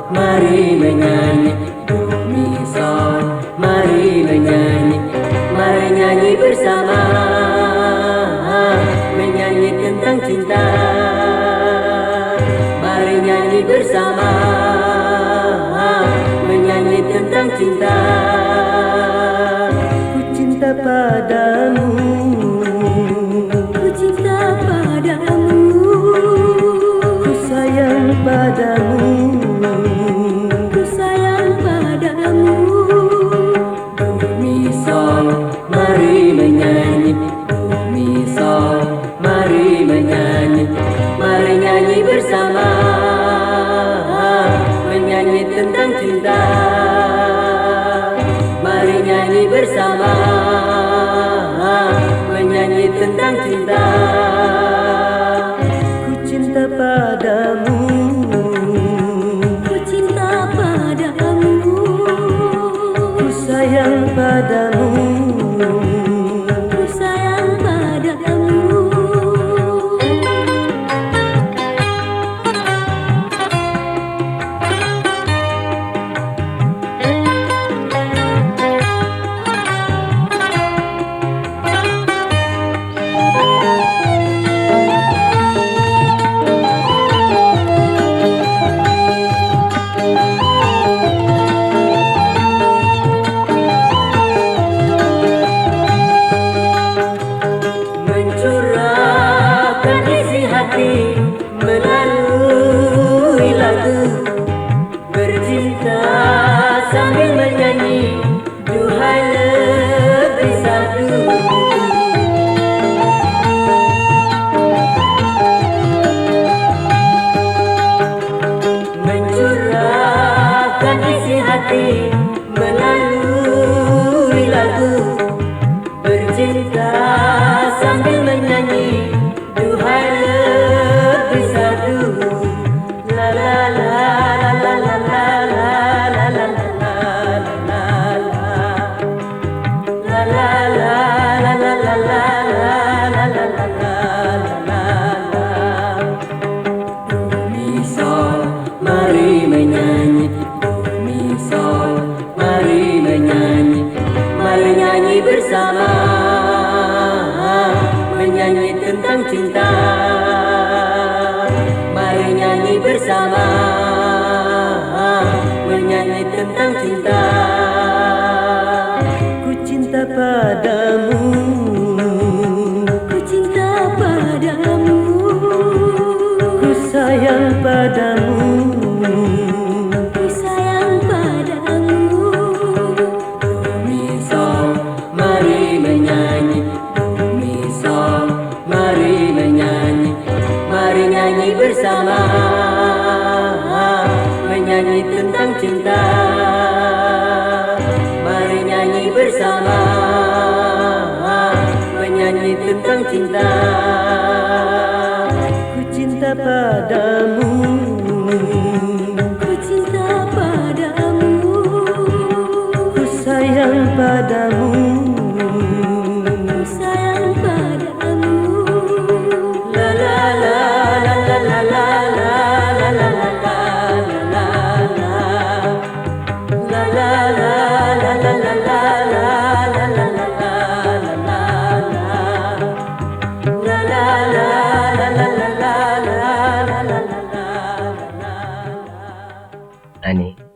Mari menyanyi, do mi sol, mari menyanyi, mari nyanyi bersama, menyanyi tentang cinta. Mari nyanyi bersama, menyanyi tentang cinta. Ku cinta padamu, ku cinta padamu, ku sayang padamu, ku sayang padamu. Do mi sol, mari menyanyi, do mi sol, mari menyanyi, mari nyanyi bersama, menyanyi tentang cinta. Mari nyanyi bersama, menyanyi tentang cinta. Ku cinta padamu, ku cinta padamu, ku sayang padamu, ku sayang padamu. Mencurahkan isi hati melalui lagu, bercinta sambil menyanyi, duhai lebih satu. Mencurahkan isi hati melalui lagu, bercinta sambil menyanyi, duhai lebih sadu. La la la la la la la la la la la la la la la la la la. Do mi sol, mari menyanyi, do mi sol, mari menyanyi, mari nyanyi bersama, menyanyi tentang cinta. Mari nyanyi bersama, menyanyi tentang cinta. Ku cinta padamu, ku cinta padamu, ku sayang padamu, ku sayang padamu. Do mi sol, mari menyanyi, do mi sol, mari menyanyi, mari nyanyi bersama, menyanyi tentang cinta. Mari nyanyi bersama, menyanyi tentang cinta. Ku cinta padamu, ku cinta padamu, ku sayang padamu, ku sayang padamu. La la la la la la la la la la la la la la la la la la Ani.